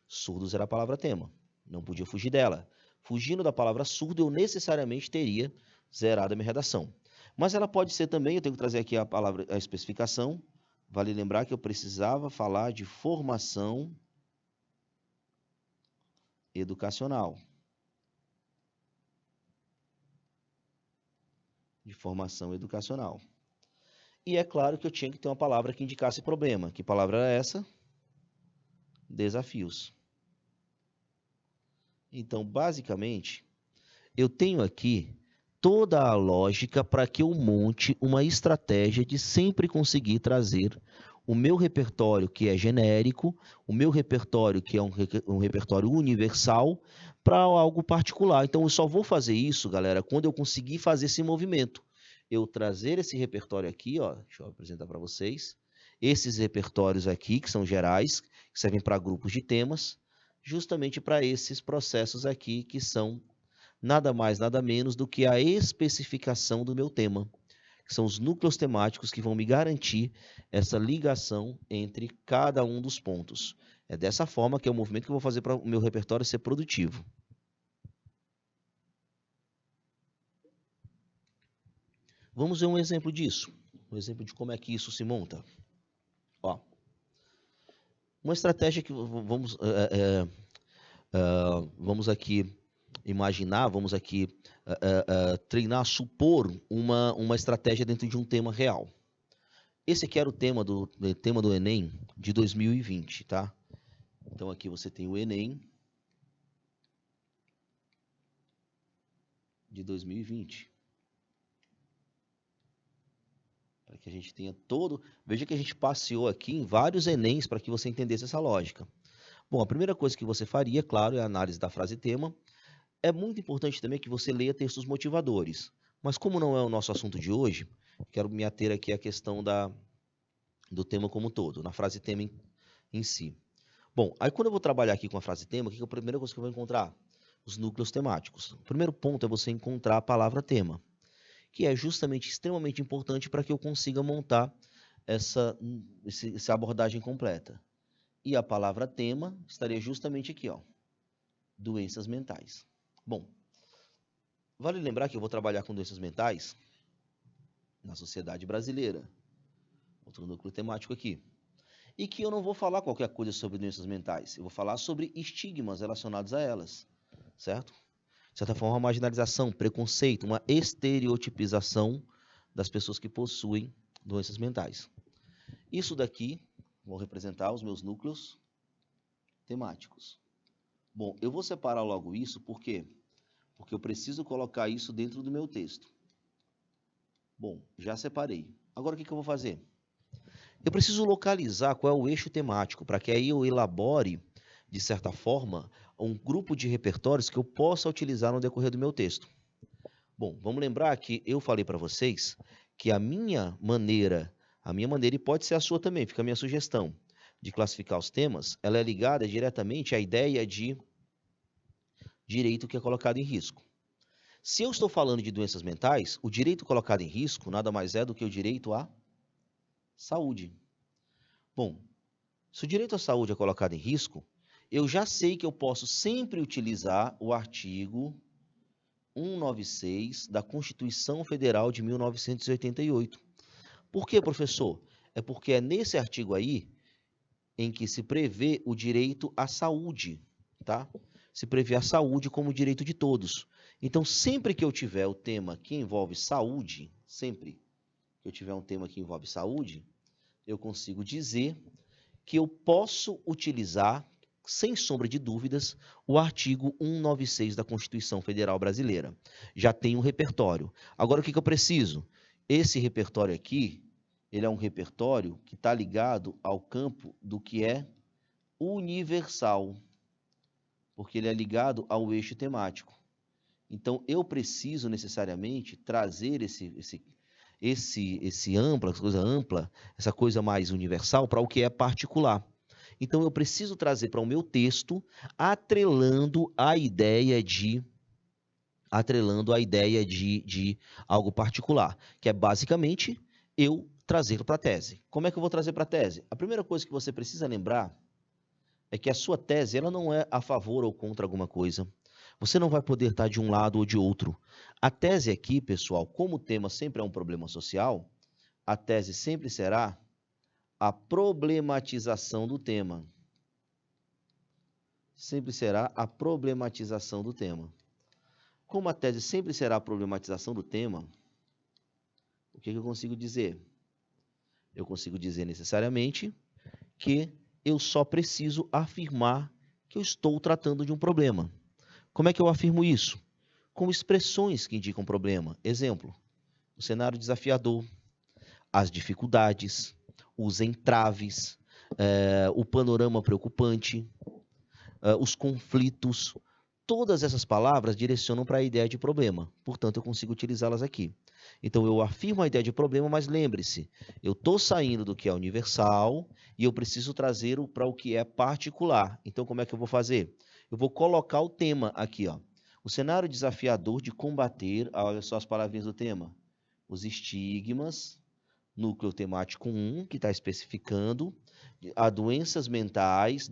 Surdos era a palavra tema, não podia fugir dela. Fugindo da palavra surdo, eu necessariamente teria zerado a minha redação. Mas ela pode ser também, eu tenho que trazer aqui a especificação, vale lembrar que eu precisava falar de formação educacional. De formação educacional. E é claro que eu tinha que ter uma palavra que indicasse problema. Que palavra era essa? Desafios. Então, basicamente, eu tenho aqui toda a lógica para que eu monte uma estratégia de sempre conseguir trazer o meu repertório, que é genérico, o meu repertório, que é um repertório universal, para algo particular. Então, eu só vou fazer isso, galera, quando eu conseguir fazer esse movimento. Eu trazer esse repertório aqui, ó, deixa eu apresentar para vocês, esses repertórios aqui, que são gerais, que servem para grupos de temas, justamente para esses processos aqui, que são nada mais, nada menos do que a especificação do meu tema, que são os núcleos temáticos que vão me garantir essa ligação entre cada um dos pontos. É dessa forma que é o movimento que eu vou fazer para o meu repertório ser produtivo. Vamos ver um exemplo disso, um exemplo de como é que isso se monta. Ó, uma estratégia que vamos aqui imaginar, vamos aqui treinar, supor uma estratégia dentro de um tema real. Esse aqui era o tema do Enem de 2020, tá? Então aqui você tem o Enem de 2020. Para que a gente tenha todo... Veja que a gente passeou aqui em vários Enems para que você entendesse essa lógica. Bom, a primeira coisa que você faria, claro, é a análise da frase tema. É muito importante também que você leia textos motivadores. Mas como não é o nosso assunto de hoje, quero me ater aqui à questão do tema como um todo, na frase tema em si. Bom, aí quando eu vou trabalhar aqui com a frase tema, o que é a primeira coisa que eu vou encontrar? Os núcleos temáticos. O primeiro ponto é você encontrar a palavra tema, que é justamente extremamente importante para que eu consiga montar essa abordagem completa. E a palavra tema estaria justamente aqui, ó, doenças mentais. Bom, vale lembrar que eu vou trabalhar com doenças mentais na sociedade brasileira. Outro núcleo temático aqui. E que eu não vou falar qualquer coisa sobre doenças mentais. Eu vou falar sobre estigmas relacionados a elas, certo? De certa forma, uma marginalização, preconceito, uma estereotipização das pessoas que possuem doenças mentais. Isso daqui vão representar os meus núcleos temáticos. Bom, eu vou separar logo isso, por quê? porque eu preciso colocar isso dentro do meu texto. Bom, já separei. Agora o que eu vou fazer? Eu preciso localizar qual é o eixo temático, para que aí eu elabore, de certa forma, um grupo de repertórios que eu possa utilizar no decorrer do meu texto. Bom, vamos lembrar que eu falei para vocês que a minha maneira, e pode ser a sua também, fica a minha sugestão, de classificar os temas, ela é ligada diretamente à ideia de direito que é colocado em risco. Se eu estou falando de doenças mentais, o direito colocado em risco nada mais é do que o direito à saúde. Bom, se o direito à saúde é colocado em risco, eu já sei que eu posso sempre utilizar o artigo 196 da Constituição Federal de 1988. Por quê, professor? É porque é nesse artigo aí em que se prevê o direito à saúde, tá? Se prevê a saúde como direito de todos. Então, sempre que eu tiver o tema que envolve saúde, eu consigo dizer que eu posso utilizar, sem sombra de dúvidas, o artigo 196 da Constituição Federal Brasileira. Já tem um repertório. Agora, o que eu preciso? Esse repertório aqui, ele é um repertório que está ligado ao campo do que é universal, porque ele é ligado ao eixo temático. Então, eu preciso necessariamente trazer essa coisa mais universal para o que é particular. Então, eu preciso trazer para o meu texto atrelando a ideia de algo particular, que é basicamente eu trazer para a tese. Como é que eu vou trazer para a tese? A primeira coisa que você precisa lembrar é que a sua tese ela não é a favor ou contra alguma coisa. Você não vai poder estar de um lado ou de outro. A tese aqui, pessoal, como o tema sempre é um problema social, a tese sempre será a problematização do tema. Sempre será a problematização do tema. Como a tese sempre será a problematização do tema, o que eu consigo dizer? Eu consigo dizer necessariamente que eu só preciso afirmar que eu estou tratando de um problema. Como é que eu afirmo isso? Com expressões que indicam problema. Exemplo, o cenário desafiador, as dificuldades, os entraves, o panorama preocupante, os conflitos. Todas essas palavras direcionam para a ideia de problema. Portanto, eu consigo utilizá-las aqui. Então, eu afirmo a ideia de problema, mas lembre-se, eu estou saindo do que é universal e eu preciso trazer para o que é particular. Então, como é que eu vou fazer? Eu vou colocar o tema aqui, ó. O cenário desafiador de combater, olha só as palavrinhas do tema, os estigmas, núcleo temático 1, que está especificando, a doenças mentais,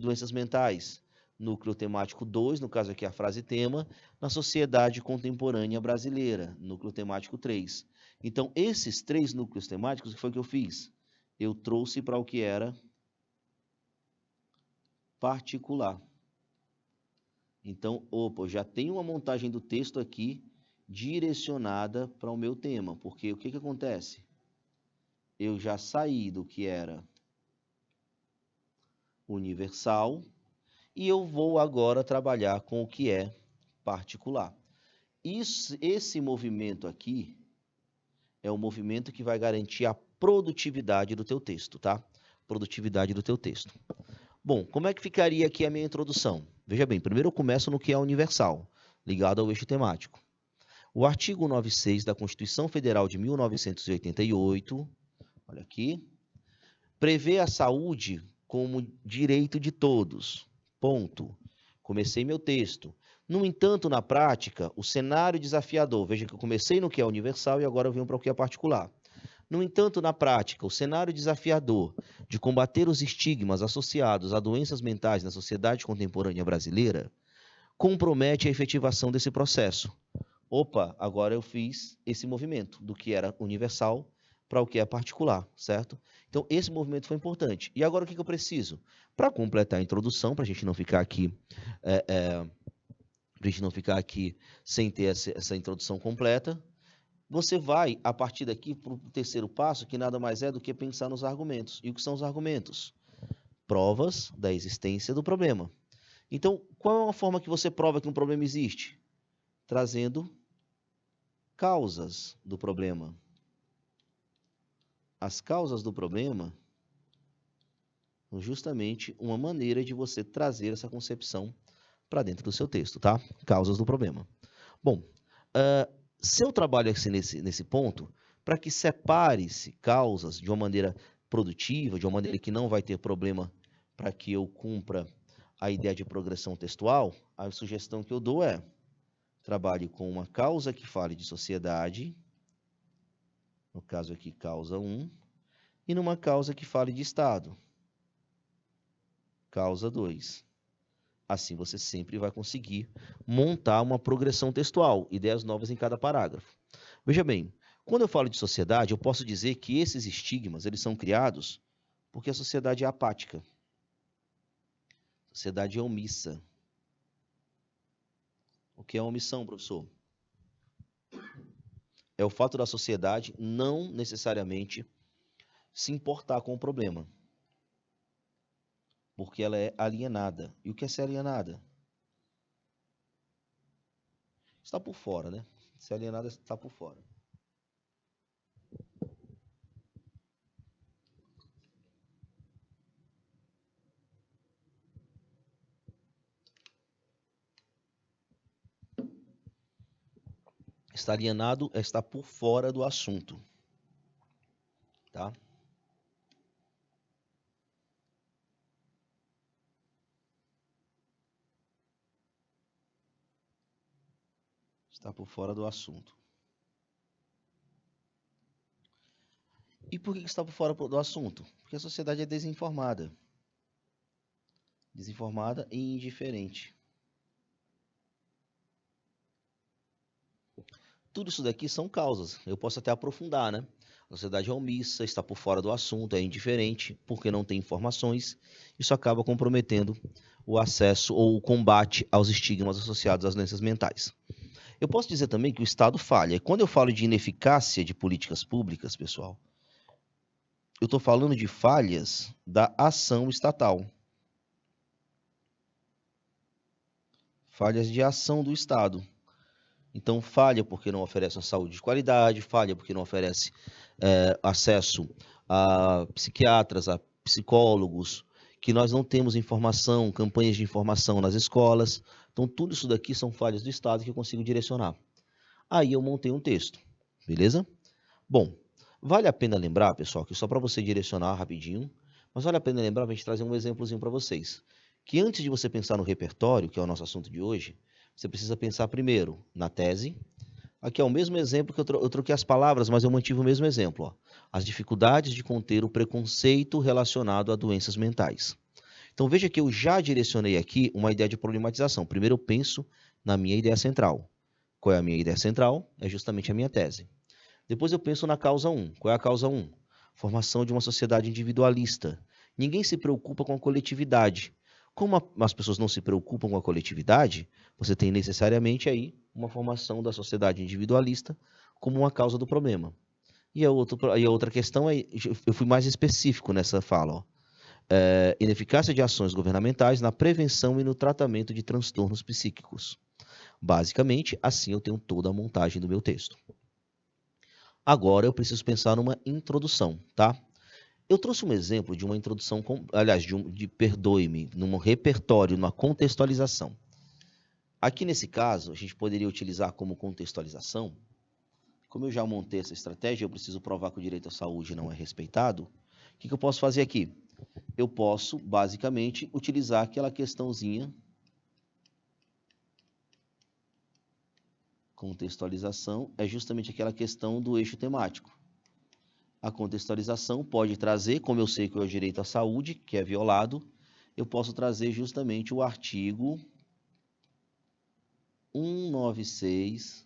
núcleo temático 2, no caso aqui a frase tema, na sociedade contemporânea brasileira, núcleo temático 3. Então, esses 3 núcleos temáticos, o que foi que eu fiz? Eu trouxe para o que era particular. Então, já tenho uma montagem do texto aqui direcionada para o meu tema, porque o que acontece? Eu já saí do que era universal e eu vou agora trabalhar com o que é particular. Esse movimento aqui é o movimento que vai garantir a produtividade do teu texto, tá? Produtividade do teu texto. Bom, como é que ficaria aqui a minha introdução? Veja bem, primeiro eu começo no que é universal, ligado ao eixo temático. O artigo 96 da Constituição Federal de 1988, olha aqui, prevê a saúde como direito de todos. Ponto. Comecei meu texto. No entanto, na prática, o cenário desafiador, veja que eu comecei no que é universal e agora eu venho para o que é particular. No entanto, na prática, o cenário desafiador de combater os estigmas associados a doenças mentais na sociedade contemporânea brasileira compromete a efetivação desse processo. Agora eu fiz esse movimento do que era universal para o que é particular, certo? Então, esse movimento foi importante. E agora o que eu preciso? Para completar a introdução, para a gente não ficar aqui, sem ter essa introdução completa, você vai, a partir daqui, para o terceiro passo, que nada mais é do que pensar nos argumentos. E o que são os argumentos? Provas da existência do problema. Então, qual é uma forma que você prova que um problema existe? trazendo causas do problema. As causas do problema são justamente uma maneira de você trazer essa concepção para dentro do seu texto, tá? Causas do problema. Bom, se eu trabalho assim nesse ponto, para que separe-se causas de uma maneira produtiva, de uma maneira que não vai ter problema para que eu cumpra a ideia de progressão textual, a sugestão que eu dou é: trabalhe com uma causa que fale de sociedade, no caso aqui, causa 1, e numa causa que fale de Estado, causa 2. Assim você sempre vai conseguir montar uma progressão textual, ideias novas em cada parágrafo. Veja bem, quando eu falo de sociedade, eu posso dizer que esses estigmas eles são criados porque a sociedade é apática. A sociedade é omissa. O que é omissão, professor? É o fato da sociedade não necessariamente se importar com o problema, porque ela é alienada. E o que é ser alienada? Está por fora, né? Ser alienada está por fora. Estar alienado é estar por fora do assunto, tá? Está por fora do assunto. E por que está por fora do assunto? Porque a sociedade é desinformada. Desinformada e indiferente. Tudo isso daqui são causas. Eu posso até aprofundar, né? A sociedade é omissa, está por fora do assunto, é indiferente, porque não tem informações. Isso acaba comprometendo o acesso ou o combate aos estigmas associados às doenças mentais. Eu posso dizer também que o Estado falha. E quando eu falo de ineficácia de políticas públicas, pessoal, eu estou falando de falhas da ação estatal. Falhas de ação do Estado. Então, falha porque não oferece uma saúde de qualidade, falha porque não oferece acesso a psiquiatras, a psicólogos, que nós não temos informação, campanhas de informação nas escolas. Então, tudo isso daqui são falhas do Estado que eu consigo direcionar. Aí eu montei um texto, beleza? Bom, vale a pena lembrar, pessoal, que só para você direcionar rapidinho, mas vale a pena lembrar para a gente trazer um exemplozinho para vocês, que antes de você pensar no repertório, que é o nosso assunto de hoje, você precisa pensar primeiro na tese. Aqui é o mesmo exemplo que eu troquei as palavras, mas eu mantive o mesmo exemplo. Ó. As dificuldades de conter o preconceito relacionado a doenças mentais. Então veja que eu já direcionei aqui uma ideia de problematização. Primeiro eu penso na minha ideia central. Qual é a minha ideia central? É justamente a minha tese. Depois eu penso na causa 1. Qual é a causa 1? Formação de uma sociedade individualista. Ninguém se preocupa com a coletividade. Como as pessoas não se preocupam com a coletividade, você tem necessariamente aí uma formação da sociedade individualista como uma causa do problema. E a outra questão é, eu fui mais específico nessa fala, ó. Ineficácia de ações governamentais na prevenção e no tratamento de transtornos psíquicos. Basicamente, assim eu tenho toda a montagem do meu texto. Agora eu preciso pensar numa introdução, tá? Eu trouxe um exemplo de uma introdução, perdoe-me, num repertório, numa contextualização. Aqui nesse caso, a gente poderia utilizar como contextualização, como eu já montei essa estratégia, eu preciso provar que o direito à saúde não é respeitado, o que eu posso fazer aqui? Eu posso, basicamente, utilizar aquela questãozinha, contextualização, é justamente aquela questão do eixo temático. A contextualização pode trazer, como eu sei que é o direito à saúde, que é violado, eu posso trazer justamente o artigo 196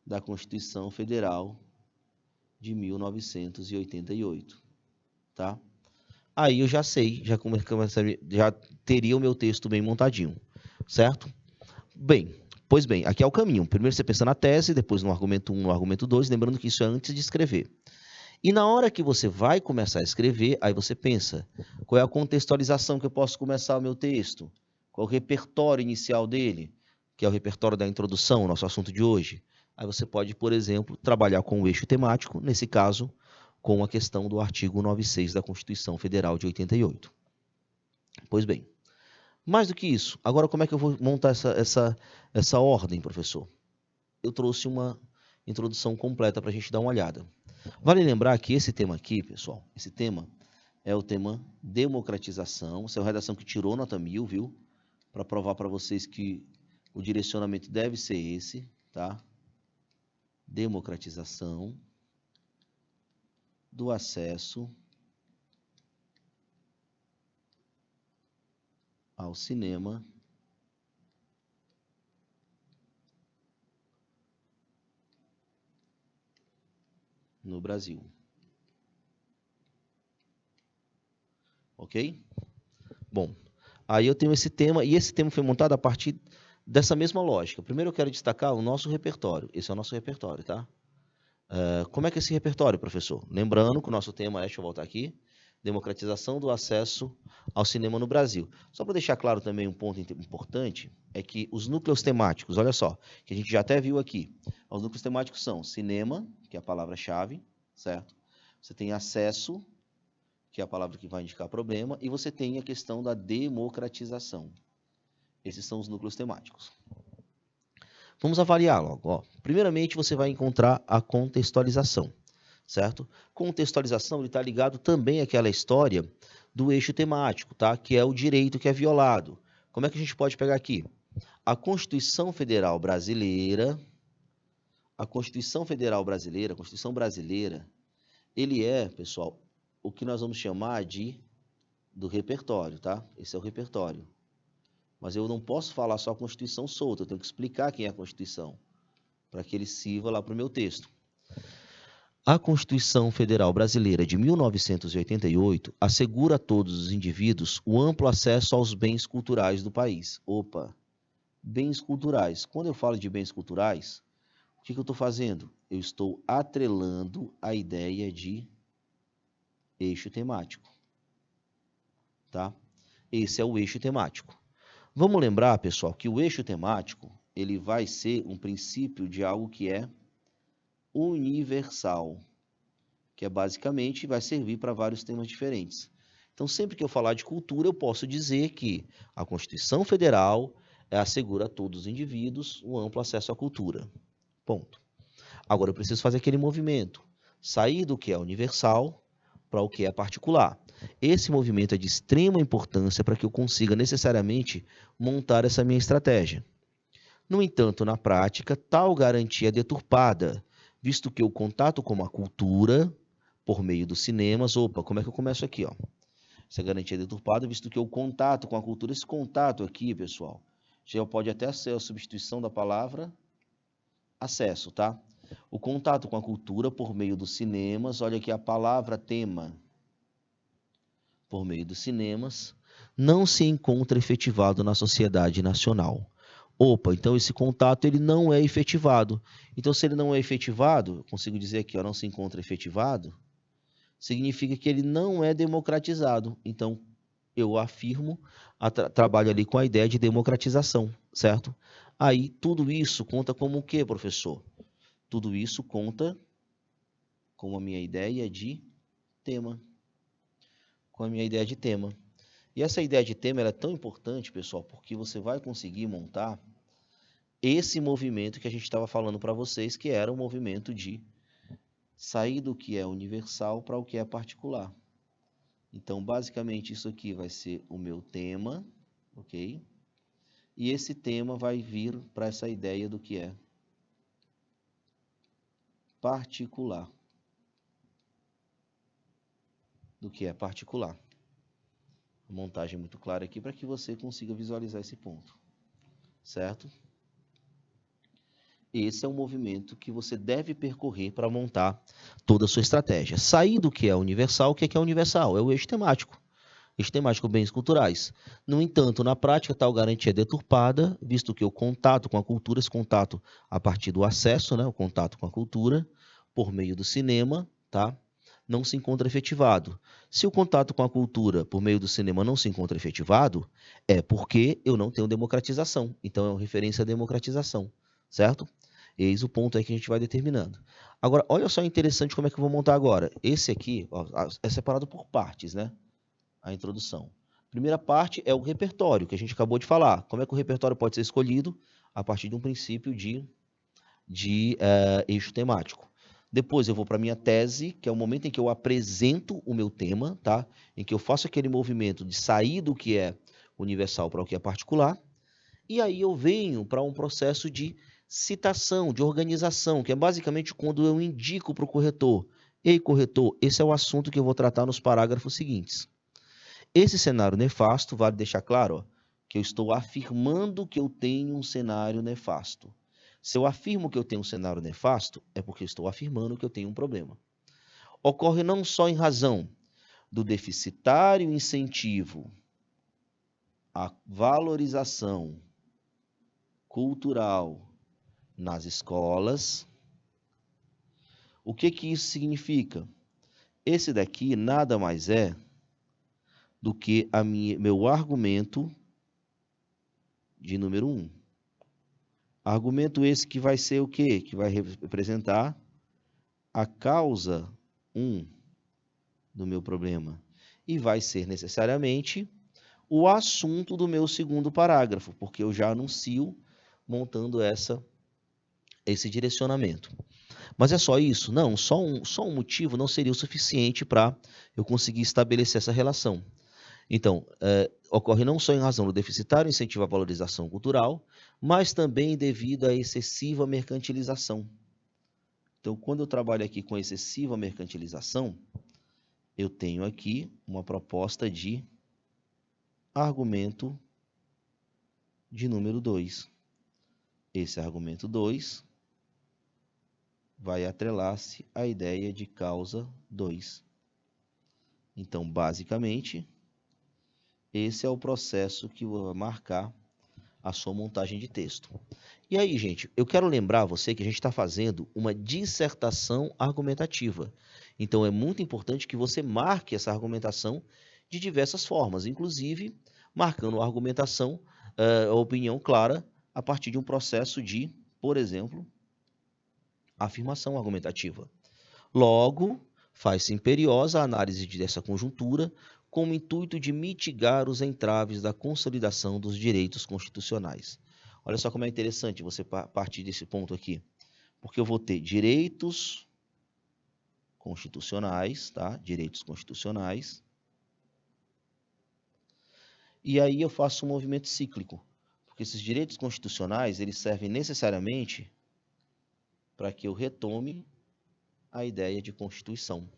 da Constituição Federal de 1988, tá? Aí eu já sei, já teria o meu texto bem montadinho, certo? Bem, pois bem, aqui é o caminho. Primeiro você pensa na tese, depois no argumento 1, no argumento 2, lembrando que isso é antes de escrever. E na hora que você vai começar a escrever, aí você pensa, qual é a contextualização que eu posso começar o meu texto? Qual é o repertório inicial dele? que é o repertório da introdução, nosso assunto de hoje. Aí você pode, por exemplo, trabalhar com o eixo temático, nesse caso, com a questão do artigo 96 da Constituição Federal de 88. Pois bem, mais do que isso, agora como é que eu vou montar essa ordem, professor? Eu trouxe uma introdução completa para a gente dar uma olhada. Vale lembrar que esse tema aqui, pessoal, esse tema é o tema democratização. Essa é uma redação que tirou nota 1000, viu? Para provar para vocês que o direcionamento deve ser esse, tá? Democratização do acesso ao cinema no Brasil. Ok? Bom, aí eu tenho esse tema, e esse tema foi montado a partir dessa mesma lógica. Primeiro eu quero destacar o nosso repertório. Esse é o nosso repertório, tá? Como é que é esse repertório, professor? Lembrando que o nosso tema é, deixa eu voltar aqui, democratização do acesso ao cinema no Brasil. Só para deixar claro também um ponto importante, é que os núcleos temáticos, olha só, que a gente já até viu aqui, os núcleos temáticos são cinema, que é a palavra-chave, certo? Você tem acesso, que é a palavra que vai indicar problema, e você tem a questão da democratização. Esses são os núcleos temáticos. Vamos avaliar logo. Ó. Primeiramente, você vai encontrar a contextualização, certo? Contextualização está ligado também àquela história do eixo temático, tá? Que é o direito que é violado. Como é que a gente pode pegar aqui? A Constituição Federal Brasileira, a Constituição Brasileira, ele é, pessoal, o que nós vamos chamar do repertório, tá? Esse é o repertório. Mas eu não posso falar só a Constituição solta, eu tenho que explicar quem é a Constituição, para que ele sirva lá para o meu texto. A Constituição Federal Brasileira de 1988 assegura a todos os indivíduos o amplo acesso aos bens culturais do país. Opa, bens culturais. Quando eu falo de bens culturais, o que eu estou fazendo? Eu estou atrelando a ideia de eixo temático. Tá? Esse é o eixo temático. Vamos lembrar, pessoal, que o eixo temático ele vai ser um princípio de algo que é universal, que é basicamente vai servir para vários temas diferentes. Então, sempre que eu falar de cultura, eu posso dizer que a Constituição Federal assegura a todos os indivíduos o amplo acesso à cultura. Ponto. Agora, eu preciso fazer aquele movimento, sair do que é universal para o que é particular. Esse movimento é de extrema importância para que eu consiga necessariamente montar essa minha estratégia. No entanto, na prática, tal garantia é deturpada, visto que o contato com a cultura, por meio dos cinemas... Opa, como é que eu começo aqui? Ó? Essa garantia é deturpada, visto que o contato com a cultura... Esse contato aqui, pessoal, já pode até ser a substituição da palavra acesso, tá? O contato com a cultura por meio dos cinemas, olha aqui a palavra tema, por meio dos cinemas, não se encontra efetivado na sociedade nacional. Opa, então esse contato ele não é efetivado. Então, se ele não é efetivado, eu consigo dizer aqui, ó, não se encontra efetivado, significa que ele não é democratizado. Então, eu afirmo, trabalho ali com a ideia de democratização, certo? Aí, tudo isso conta como o quê, professor? Tudo isso conta com a minha ideia de tema. Com a minha ideia de tema. E essa ideia de tema ela é tão importante, pessoal, porque você vai conseguir montar esse movimento que a gente estava falando para vocês, que era o movimento de sair do que é universal para o que é particular. Então, basicamente, isso aqui vai ser o meu tema, ok? E esse tema vai vir para essa ideia do que é particular. Do que é particular. Montagem muito clara aqui para que você consiga visualizar esse ponto, certo? Esse é um movimento que você deve percorrer para montar toda a sua estratégia. Sair do que é universal, o que é universal? É o eixo temático. Eixo temático, bens culturais. No entanto, na prática, tal garantia é deturpada, visto que o contato com a cultura, esse contato a partir do acesso, né, o contato com a cultura, por meio do cinema, tá? não se encontra efetivado. Se o contato com a cultura por meio do cinema não se encontra efetivado, é porque eu não tenho democratização. Então, é uma referência à democratização, certo? Eis o ponto aí que a gente vai determinando. Agora, olha só interessante como é que eu vou montar agora. Esse aqui ó, é separado por partes, né? A introdução. Primeira parte é o repertório, que a gente acabou de falar. Como é que o repertório pode ser escolhido? A partir de um princípio de eixo temático. Depois eu vou para a minha tese, que é o momento em que eu apresento o meu tema, tá? Em que eu faço aquele movimento de sair do que é universal para o que é particular. E aí eu venho para um processo de citação, de organização, que é basicamente quando eu indico para o corretor: ei, corretor, esse é o assunto que eu vou tratar nos parágrafos seguintes. Esse cenário nefasto, vale deixar claro, ó, que eu estou afirmando que eu tenho um cenário nefasto. Se eu afirmo que eu tenho um cenário nefasto, é porque eu estou afirmando que eu tenho um problema. Ocorre não só em razão do deficitário incentivo à valorização cultural nas escolas. O que isso significa? Esse daqui nada mais é do que meu argumento de número 1. Argumento esse que vai ser o quê? Que vai representar a causa 1 do meu problema. E vai ser necessariamente o assunto do meu segundo parágrafo, porque eu já anuncio montando esse direcionamento. Mas é só isso? Não, só um motivo não seria o suficiente para eu conseguir estabelecer essa relação. Então, ocorre não só em razão do deficitário incentivo à valorização cultural, mas também devido à excessiva mercantilização. Então, quando eu trabalho aqui com excessiva mercantilização, eu tenho aqui uma proposta de argumento de número 2. Esse argumento 2 vai atrelar-se à ideia de causa 2. Então, basicamente, esse é o processo que vai marcar a sua montagem de texto. E aí, gente, eu quero lembrar você que a gente está fazendo uma dissertação argumentativa. Então, é muito importante que você marque essa argumentação de diversas formas, inclusive marcando a argumentação, a opinião clara, a partir de um processo de, por exemplo, afirmação argumentativa. Logo, faz-se imperiosa a análise dessa conjuntura com o intuito de mitigar os entraves da consolidação dos direitos constitucionais. Olha só como é interessante você partir desse ponto aqui, porque eu vou ter direitos constitucionais, tá? Direitos constitucionais. E aí eu faço um movimento cíclico, porque esses direitos constitucionais, eles servem necessariamente para que eu retome a ideia de Constituição,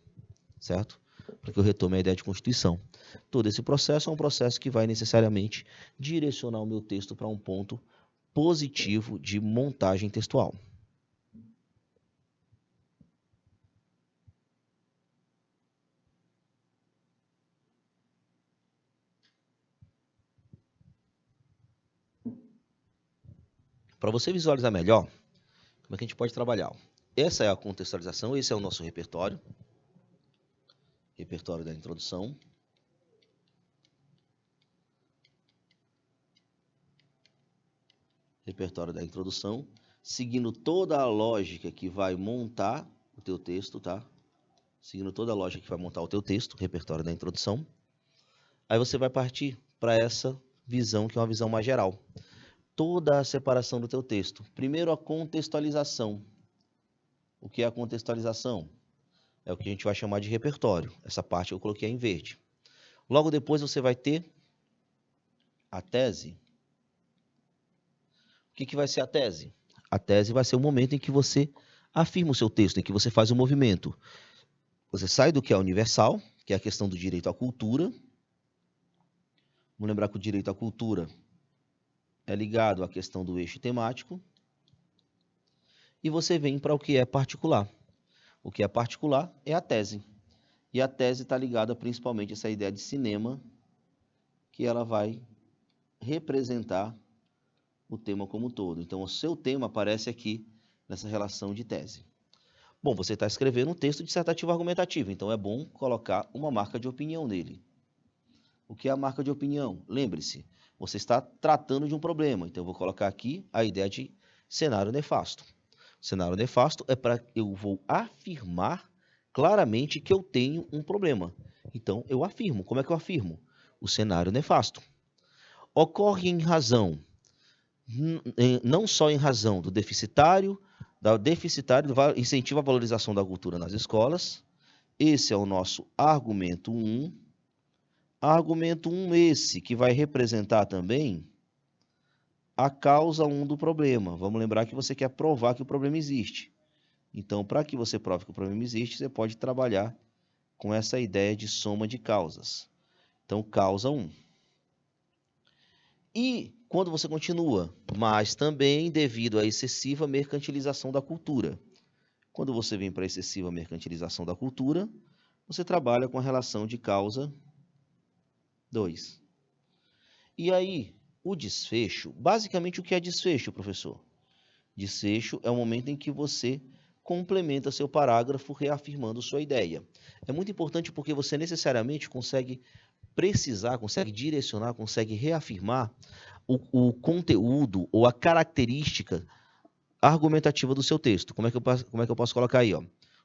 certo? Para que eu retome a ideia de Constituição. Todo esse processo é um processo que vai necessariamente direcionar o meu texto para um ponto positivo de montagem textual. Para você visualizar melhor, como é que a gente pode trabalhar? Essa é a contextualização, esse é o nosso repertório. Repertório da introdução. Repertório da introdução, seguindo toda a lógica que vai montar o teu texto, tá? Seguindo toda a lógica que vai montar o teu texto, repertório da introdução. Aí você vai partir para essa visão, que é uma visão mais geral. Toda a separação do teu texto. Primeiro, a contextualização. O que é a contextualização? É o que a gente vai chamar de repertório. Essa parte eu coloquei em verde. Logo depois você vai ter a tese. O que vai ser a tese? A tese vai ser o momento em que você afirma o seu texto, em que você faz o movimento. Você sai do que é universal, que é a questão do direito à cultura. Vamos lembrar que o direito à cultura é ligado à questão do eixo temático. E você vem para o que é particular. O que é particular é a tese. E a tese está ligada principalmente a essa ideia de cinema, que ela vai representar o tema como um todo. Então, o seu tema aparece aqui nessa relação de tese. Bom, você está escrevendo um texto dissertativo argumentativo, então é bom colocar uma marca de opinião nele. O que é a marca de opinião? Lembre-se, você está tratando de um problema, então eu vou colocar aqui a ideia de cenário nefasto. Cenário nefasto é para eu vou afirmar claramente que eu tenho um problema. Então, eu afirmo. Como é que eu afirmo? O cenário nefasto. Ocorre em razão, não só em razão do deficitário do incentivo à valorização da cultura nas escolas. Esse é o nosso argumento 1. Argumento 1 esse, que vai representar também a causa 1 do problema. Vamos lembrar que você quer provar que o problema existe. Então, para que você prove que o problema existe, você pode trabalhar com essa ideia de soma de causas. Então, causa 1. E quando você continua, mas também devido à excessiva mercantilização da cultura. Quando você vem para a excessiva mercantilização da cultura, você trabalha com a relação de causa 2. E aí, o desfecho, basicamente o que é desfecho, professor? Desfecho é o momento em que você complementa seu parágrafo reafirmando sua ideia. É muito importante porque você necessariamente consegue precisar, consegue direcionar, consegue reafirmar o conteúdo ou a característica argumentativa do seu texto. Como é que eu posso colocar aí? Ó?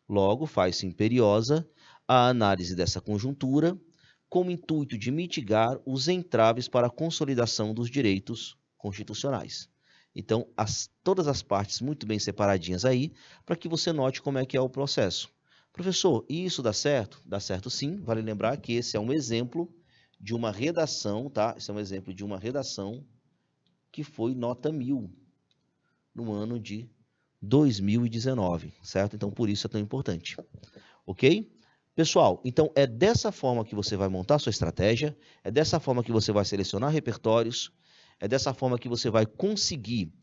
Logo, faz-se imperiosa a análise dessa conjuntura com o intuito de mitigar os entraves para a consolidação dos direitos constitucionais. Então, todas as partes muito bem separadinhas aí, para que você note como é que é o processo. Professor, isso dá certo? Dá certo sim. Vale lembrar que esse é um exemplo de uma redação, tá? Esse é um exemplo de uma redação que foi nota 1000 no ano de 2019, certo? Então, por isso é tão importante. Ok? Pessoal, então é dessa forma que você vai montar sua estratégia, é dessa forma que você vai selecionar repertórios, é dessa forma que você vai conseguir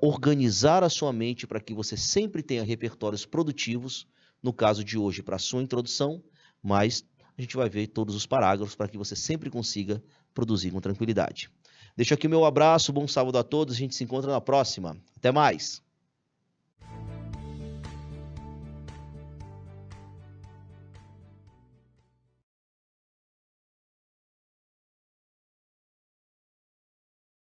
organizar a sua mente para que você sempre tenha repertórios produtivos, no caso de hoje, para a sua introdução, mas a gente vai ver todos os parágrafos para que você sempre consiga produzir com tranquilidade. Deixo aqui o meu abraço, bom sábado a todos, a gente se encontra na próxima. Até mais!